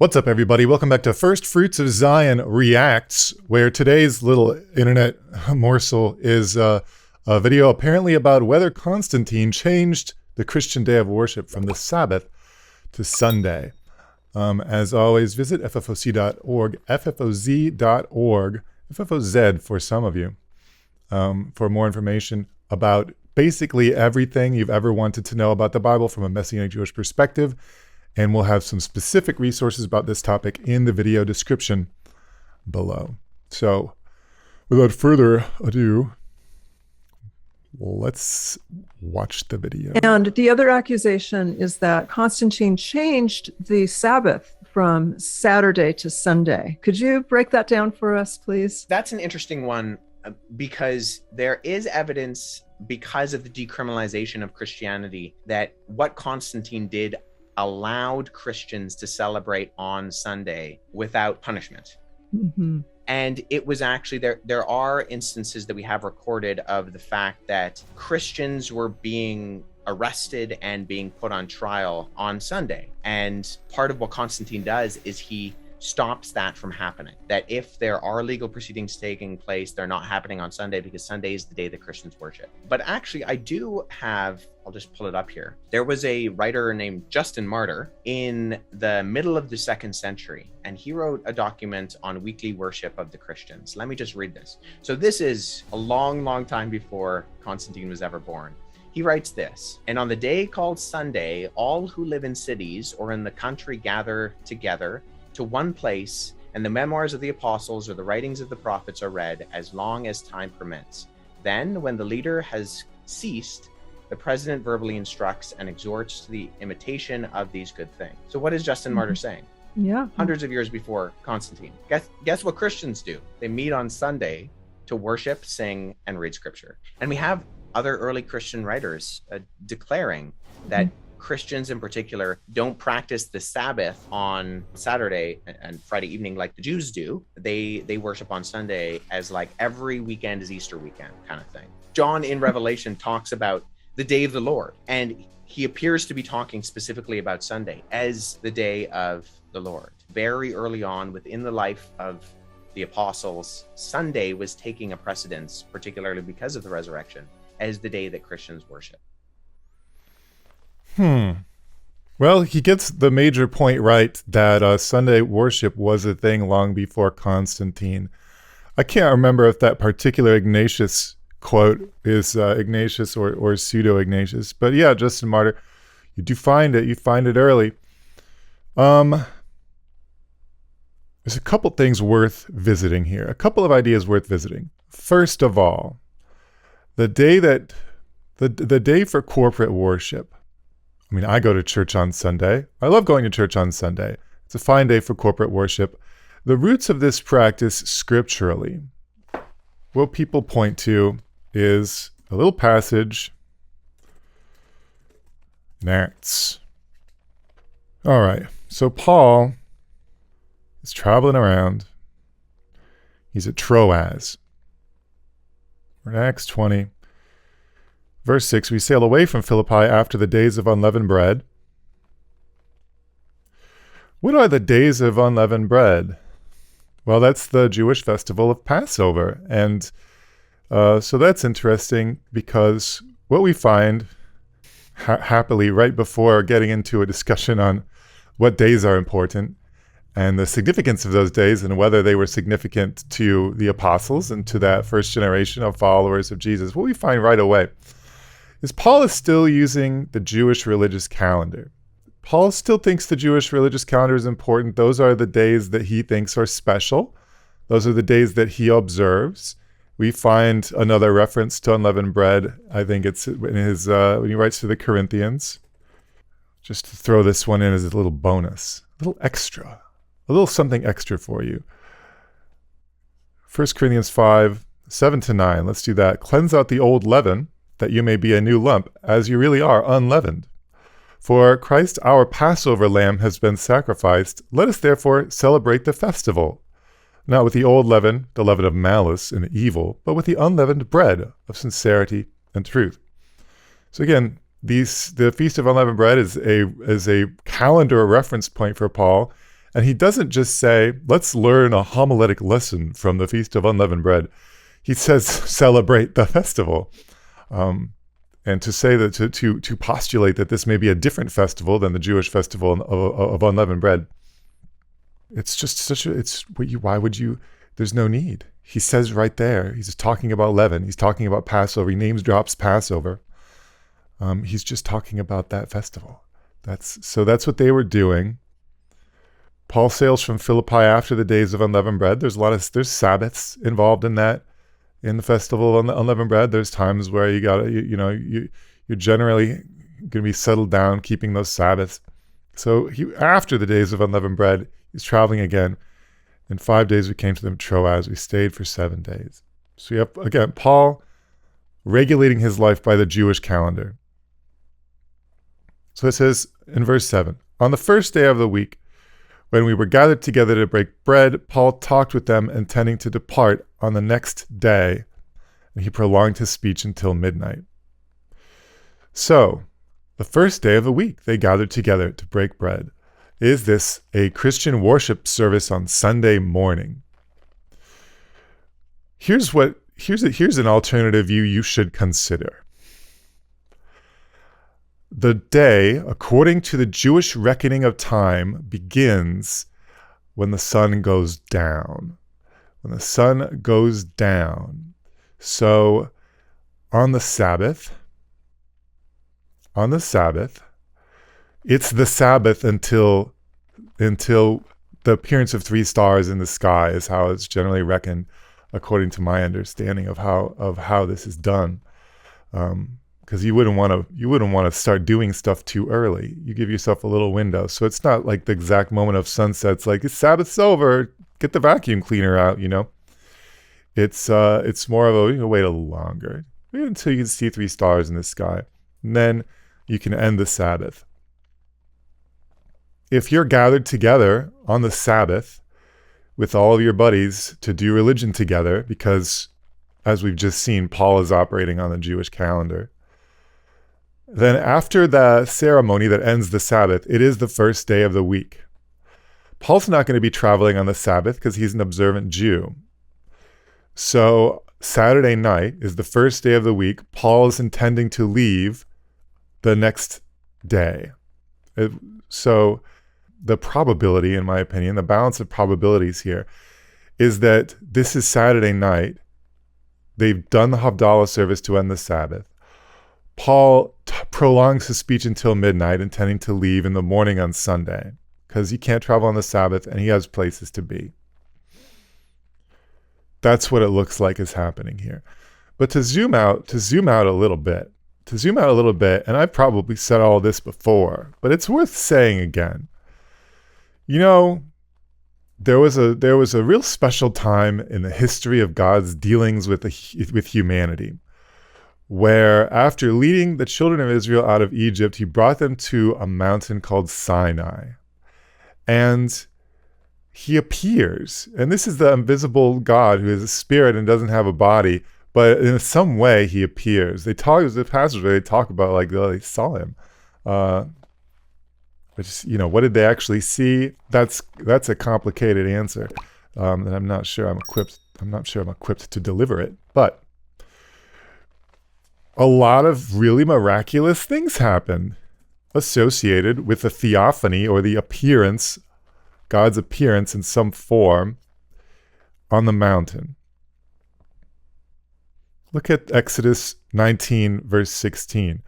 What's up, everybody? Welcome back to First Fruits of Zion Reacts, where today's little internet morsel is a video apparently about whether Constantine changed the Christian day of worship from the Sabbath to Sunday. As always, visit FFOZ.org, FFOZ.org, FFOZ for some of you, for more information about basically everything you've ever wanted to know about the Bible from a Messianic Jewish perspective. And we'll have some specific resources about this topic in the video description below. So, without further ado, let's watch the video. And the other accusation is that Constantine changed the Sabbath from Saturday to Sunday. Could you break that down for us, please? That's an interesting one because there is evidence, because of the decriminalization of Christianity, that what Constantine did allowed Christians to celebrate on Sunday without punishment. Mm-hmm. And it was actually, there are instances that we have recorded of the fact that Christians were being arrested and being put on trial on Sunday. And part of what Constantine does is he stops that from happening. That if there are legal proceedings taking place, they're not happening on Sunday because Sunday is the day that Christians worship. But actually, I do have, I'll just pull it up here. There was a writer named Justin Martyr in the middle of the 2nd century, and he wrote a document on weekly worship of the Christians. Let me just read this. So this is a long, long time before Constantine was ever born. He writes this: "And on the day called Sunday, all who live in cities or in the country gather together to one place, and the memoirs of the apostles or the writings of the prophets are read as long as time permits. Then, when the leader has ceased, the president verbally instructs and exhorts to the imitation of these good things." So what is Justin Martyr saying? Yeah. Hundreds of years before Constantine. Guess what Christians do? They meet on Sunday to worship, sing, and read scripture. And we have other early Christian writers declaring that Christians in particular don't practice the Sabbath on Saturday and Friday evening like the Jews do. They worship on Sunday as like every weekend is Easter weekend kind of thing. John in Revelation talks about the day of the Lord, and he appears to be talking specifically about Sunday as the day of the Lord. Very early on within the life of the apostles, Sunday was taking a precedence, particularly because of the resurrection, as the day that Christians worship. Well, he gets the major point right that Sunday worship was a thing long before Constantine. I can't remember if that particular Ignatius quote is Ignatius or pseudo-Ignatius, but yeah, Justin Martyr, you do find it. You find it early. There's a couple things worth visiting here. A couple of ideas worth visiting. First of all, the day for corporate worship. I mean, I go to church on Sunday. I love going to church on Sunday. It's a fine day for corporate worship. The roots of this practice scripturally, what people point to is a little passage in Acts. All right, so Paul is traveling around. He's at Troas. We're in Acts 20. Verse 6, we sail away from Philippi after the days of unleavened bread. What are the days of unleavened bread? Well, that's the Jewish festival of Passover. And so that's interesting because what we find happily right before getting into a discussion on what days are important and the significance of those days and whether they were significant to the apostles and to that first generation of followers of Jesus, what we find right away is Paul is still using the Jewish religious calendar. Paul still thinks the Jewish religious calendar is important. Those are the days that he thinks are special. Those are the days that he observes. We find another reference to unleavened bread. I think it's in his when he writes to the Corinthians. Just to throw this one in as a little bonus, a little extra, a little something extra for you. 1 Corinthians 5, 7-9. Let's do that. Cleanse out the old leaven, that you may be a new lump, as you really are unleavened. For Christ our Passover lamb has been sacrificed. Let us therefore celebrate the festival, not with the old leaven, the leaven of malice and evil, but with the unleavened bread of sincerity and truth. So again, the Feast of Unleavened Bread is a calendar reference point for Paul, And he doesn't just say, let's learn a homiletic lesson from the Feast of Unleavened Bread. He says, celebrate the festival. And to say that, to postulate that this may be a different festival than the Jewish festival of unleavened bread, it's just why would you, there's no need. He says right there, he's just talking about leaven. He's talking about Passover. He names drops Passover. He's just talking about that festival. That's what they were doing. Paul sails from Philippi after the days of unleavened bread. There's Sabbaths involved in that. In the festival of unleavened bread, there's times where you're generally going to be settled down keeping those Sabbaths. So after the days of unleavened bread, he's traveling again. In 5 days we came to them Troas. We stayed for 7 days. So you have, again, Paul regulating his life by the Jewish calendar. So it says in verse 7, on the first day of the week, when we were gathered together to break bread, Paul talked with them, intending to depart on the next day, and he prolonged his speech until midnight. So, the first day of the week, they gathered together to break bread. Is this a Christian worship service on Sunday morning? Here's an alternative view you should consider. The day, according to the Jewish reckoning of time, begins when the sun goes down. When the sun goes down. So, on the Sabbath, it's the Sabbath until the appearance of 3 stars in the sky is how it's generally reckoned, according to my understanding of how this is done. Because you wouldn't want to start doing stuff too early. You give yourself a little window, so it's not like the exact moment of sunset. It's like, it's Sabbath's over. Get the vacuum cleaner out. It's more of a, wait a little longer. Wait until you can see 3 stars in the sky, and then you can end the Sabbath. If you're gathered together on the Sabbath with all of your buddies to do religion together, because as we've just seen, Paul is operating on the Jewish calendar. Then after the ceremony that ends the Sabbath, it is the first day of the week. Paul's not going to be traveling on the Sabbath because he's an observant Jew. So Saturday night is the first day of the week. Paul is intending to leave the next day. So the probability, in my opinion, the balance of probabilities here is that this is Saturday night. They've done the Havdalah service to end the Sabbath. Paul prolongs his speech until midnight, intending to leave in the morning on Sunday, because he can't travel on the Sabbath and he has places to be. That's what it looks like is happening here. But to zoom out a little bit, and I've probably said all this before, but it's worth saying again. There was a real special time in the history of God's dealings with humanity, where after leading the children of Israel out of Egypt, he brought them to a mountain called Sinai. And he appears, and this is the invisible God who is a spirit and doesn't have a body, but in some way he appears. There's a passage where they talk about like they saw him. Which, what did they actually see? That's a complicated answer. And I'm not sure I'm equipped to deliver it. But a lot of really miraculous things happened associated with the theophany, or the appearance, God's appearance in some form on the mountain. Look at Exodus 19, verse 16.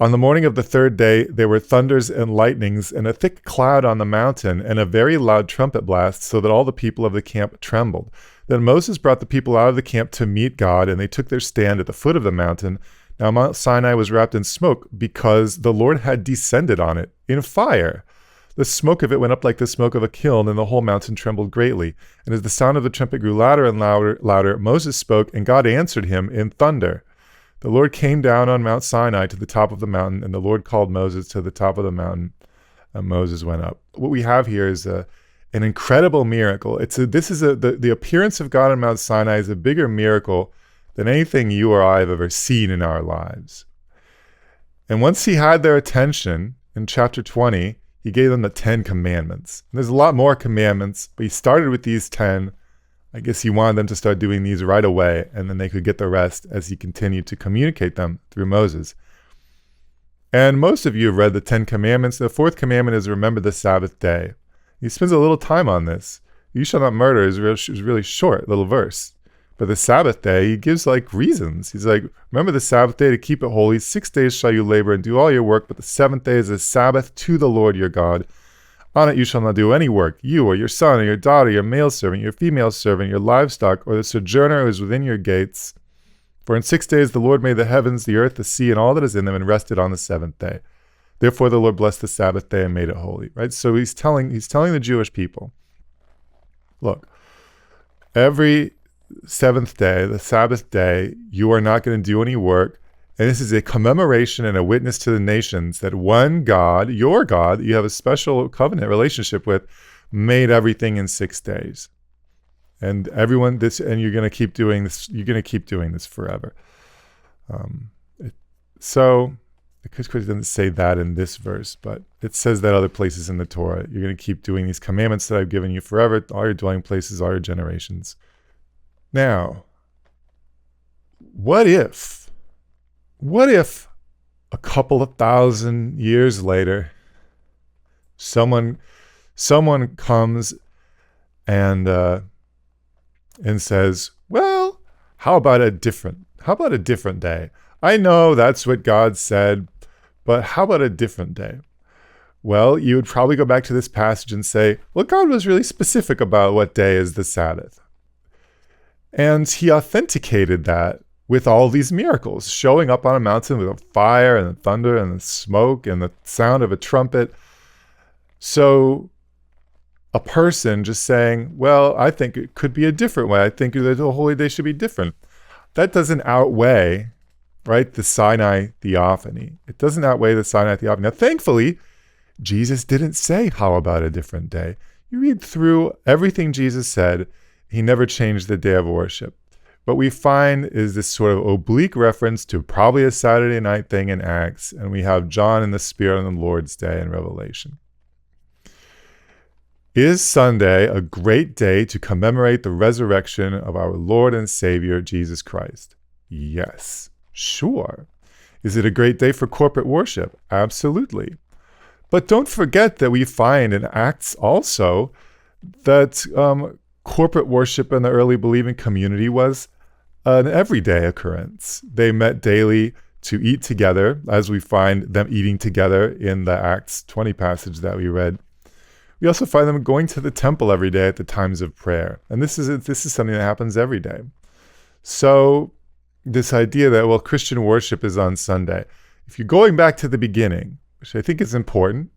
On the morning of the 3rd day, there were thunders and lightnings and a thick cloud on the mountain and a very loud trumpet blast, so that all the people of the camp trembled. Then Moses brought the people out of the camp to meet God, and they took their stand at the foot of the mountain. Now Mount Sinai was wrapped in smoke, because the Lord had descended on it in fire. The smoke of it went up like the smoke of a kiln, and the whole mountain trembled greatly. And as the sound of the trumpet grew louder and louder, Moses spoke, and God answered him in thunder. The Lord came down on Mount Sinai to the top of the mountain, and the Lord called Moses to the top of the mountain, and Moses went up. What we have here is an incredible miracle. The appearance of God on Mount Sinai is a bigger miracle than anything you or I have ever seen in our lives. And once he had their attention, in chapter 20, He gave them the 10 commandments. And there's a lot more commandments, but he started with these 10. I guess he wanted them to start doing these right away, and then they could get the rest as he continued to communicate them through Moses. And most of you have read the 10 commandments. The 4th commandment is remember the Sabbath day. He spends a little time on this. You shall not murder is really short, little verse. But the Sabbath day, he gives like reasons. He's like, remember the Sabbath day to keep it holy. 6 days shall you labor and do all your work, but the 7th day is a Sabbath to the Lord your God. On it you shall not do any work, you or your son or your daughter, your male servant, your female servant, your livestock, or the sojourner who is within your gates. For in 6 days the Lord made the heavens, the earth, the sea, and all that is in them, and rested on the 7th day. Therefore the Lord blessed the Sabbath day and made it holy. Right? So he's telling the Jewish people, look, every 7th day, the Sabbath day, you are not going to do any work. And this is a commemoration and a witness to the nations that one God, your God, that you have a special covenant relationship with, made everything in 6 days. And everyone, and you're going to keep doing this. You're going to keep doing this forever. So, because it doesn't say that in this verse, but it says that other places in the Torah. You're going to keep doing these commandments that I've given you forever, all your dwelling places, all your generations. Now, what if a couple of thousand years later, someone comes and says, well, how about a different day? I know that's what God said, but how about a different day? Well, you would probably go back to this passage and say, well, God was really specific about what day is the Sabbath. And he authenticated that with all these miracles, showing up on a mountain with a fire and the thunder and the smoke and the sound of a trumpet. So a person just saying, well, I think it could be a different way. I think that the holy day should be different. That doesn't outweigh, right, the Sinai theophany. It doesn't outweigh the Sinai theophany. Now, thankfully, Jesus didn't say, how about a different day? You read through everything Jesus said, he never changed the day of worship. What we find is this sort of oblique reference to probably a Saturday night thing in Acts, and we have John in the Spirit on the Lord's Day in Revelation. Is Sunday a great day to commemorate the resurrection of our Lord and Savior, Jesus Christ? Yes, sure. Is it a great day for corporate worship? Absolutely. But don't forget that we find in Acts also that corporate worship in the early believing community was an everyday occurrence. They met daily to eat together, as we find them eating together in the Acts 20 passage that we read. We also find them going to the temple every day at the times of prayer. And this is something that happens every day. So this idea that, well, Christian worship is on Sunday. If you're going back to the beginning, which I think is important,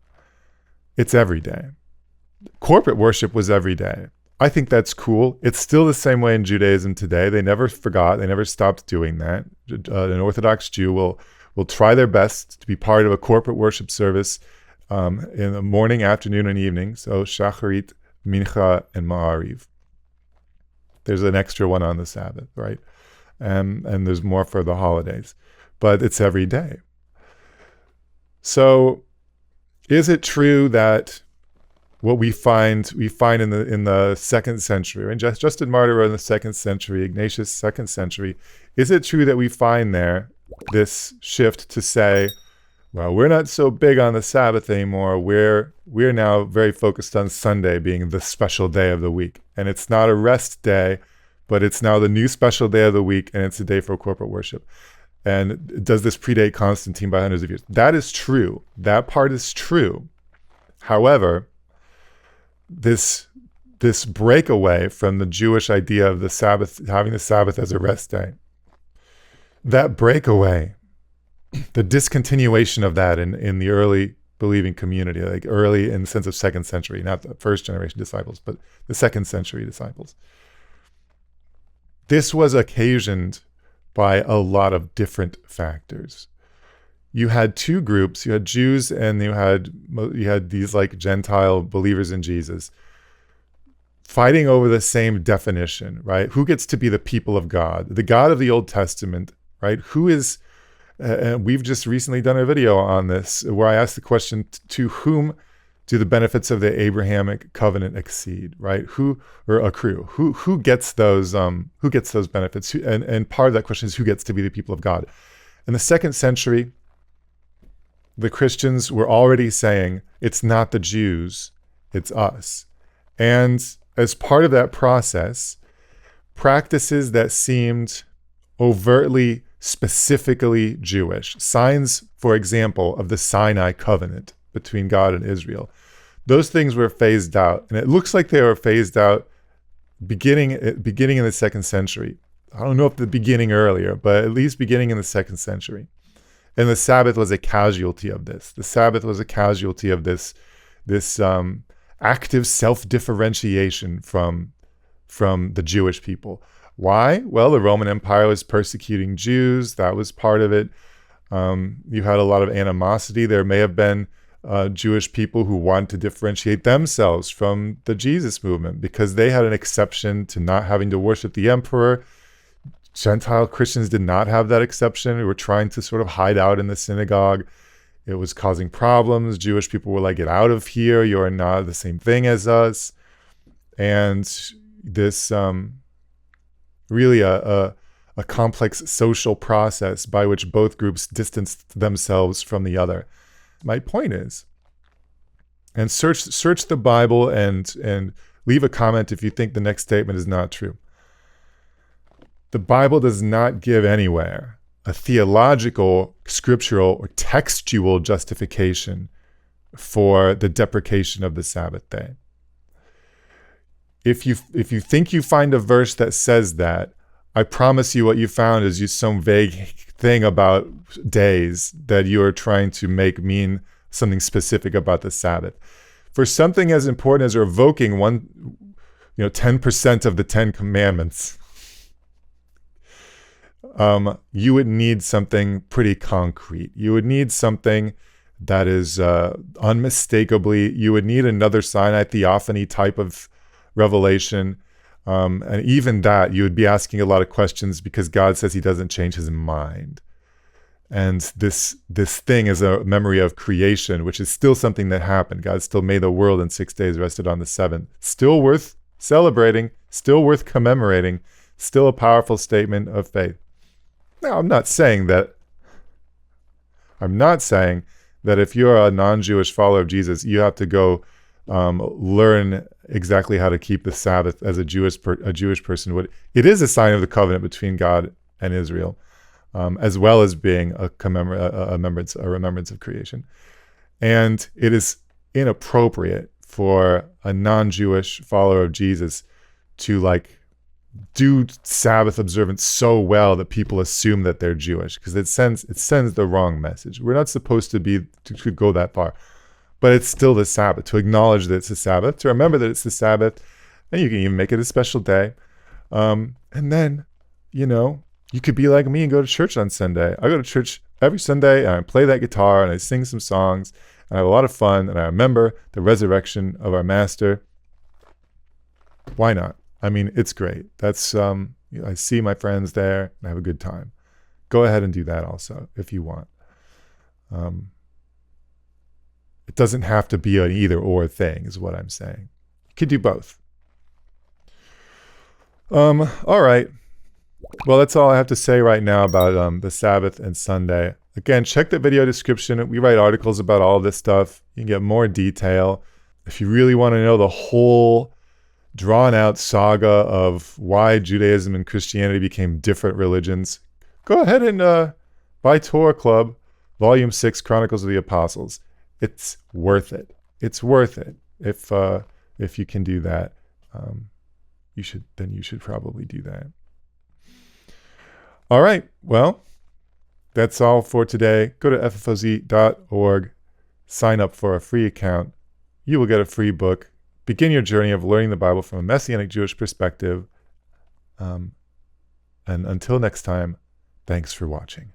it's every day. Corporate worship was every day. I think that's cool. It's still the same way in Judaism today. They never forgot. They never stopped doing that. An Orthodox Jew will try their best to be part of a corporate worship service in the morning, afternoon, and evening. So Shacharit, Mincha, and Ma'ariv. There's an extra one on the Sabbath, right? And there's more for the holidays. But it's every day. So is it true that what we find in the 2nd century, right? Justin Martyr wrote in the 2nd century, Ignatius 2nd century. Is it true that we find there this shift to say, well, we're not so big on the Sabbath anymore. We're now very focused on Sunday being the special day of the week, and it's not a rest day, but it's now the new special day of the week, and it's a day for corporate worship. And does this predate Constantine by hundreds of years? That is true. That part is true. However, this breakaway from the Jewish idea of the Sabbath, having the Sabbath as a rest day, that breakaway, the discontinuation of that in the early believing community, like early in the sense of 2nd century, not the first generation disciples, but the 2nd century disciples. This was occasioned by a lot of different factors. You had two groups. You had Jews and you had these like Gentile believers in Jesus fighting over the same definition, right? Who gets to be the people of God? The God of the Old Testament, right? Who is, and we've just recently done a video on this where I asked the question, to whom do the benefits of the Abrahamic covenant exceed, right? Who gets those benefits? And part of that question is, who gets to be the people of God? In the 2nd century, the Christians were already saying, it's not the Jews, it's us. And as part of that process, practices that seemed overtly, specifically Jewish, signs, for example, of the Sinai covenant between God and Israel, those things were phased out. And it looks like they were phased out beginning in the 2nd century. I don't know if the beginning earlier, but at least beginning in the 2nd century. And the Sabbath was a casualty of this. The Sabbath was a casualty of this active self-differentiation from the Jewish people. Why? Well, the Roman Empire was persecuting Jews. That was part of it. You had a lot of animosity. There may have been Jewish people who wanted to differentiate themselves from the Jesus movement because they had an exception to not having to worship the emperor. Gentile Christians did not have that exception. We were trying to sort of hide out in the synagogue. It was causing problems. Jewish people were like, get out of here. You're not the same thing as us. And this really a complex social process by which both groups distanced themselves from the other. My point is, and search the Bible and leave a comment if you think the next statement is not true. The Bible does not give anywhere a theological, scriptural, or textual justification for the deprecation of the Sabbath day. If you think you find a verse that says that, I promise you what you found is just some vague thing about days that you are trying to make mean something specific about the Sabbath. For something as important as revoking 10% of the 10 Commandments, you would need something pretty concrete. You would need something that is unmistakably, you would need another Sinai theophany type of revelation. And even that, you would be asking a lot of questions because God says he doesn't change his mind. And this thing is a memory of creation, which is still something that happened. God still made the world in 6 days, rested on the 7th. Still worth celebrating, still worth commemorating, still a powerful statement of faith. Now, I'm not saying that if you're a non-Jewish follower of Jesus, you have to go learn exactly how to keep the Sabbath as a Jewish person would. It is a sign of the covenant between God and Israel, as well as being a remembrance of creation. And it is inappropriate for a non-Jewish follower of Jesus to do Sabbath observance so well that people assume that they're Jewish, because it sends the wrong message. We're not supposed to go that far. But it's still the Sabbath, to acknowledge that it's the Sabbath, to remember that it's the Sabbath, and you can even make it a special day. And then, you could be like me and go to church on Sunday. I go to church every Sunday, and I play that guitar, and I sing some songs, and I have a lot of fun, and I remember the resurrection of our Master. Why not? I mean, it's great. That's I see my friends there, and I have a good time. Go ahead and do that also, if you want. It doesn't have to be an either-or thing, is what I'm saying. You could do both. All right. Well, that's all I have to say right now about the Sabbath and Sunday. Again, check the video description. We write articles about all this stuff. You can get more detail. If you really want to know the whole drawn-out saga of why Judaism and Christianity became different religions, go ahead and buy Torah Club, Volume 6, Chronicles of the Apostles. It's worth it. It's worth it. If you can do that, you should probably do that. All right. Well, that's all for today. Go to FFOZ.org, sign up for a free account. You will get a free book. Begin your journey of learning the Bible from a Messianic Jewish perspective. And until next time, thanks for watching.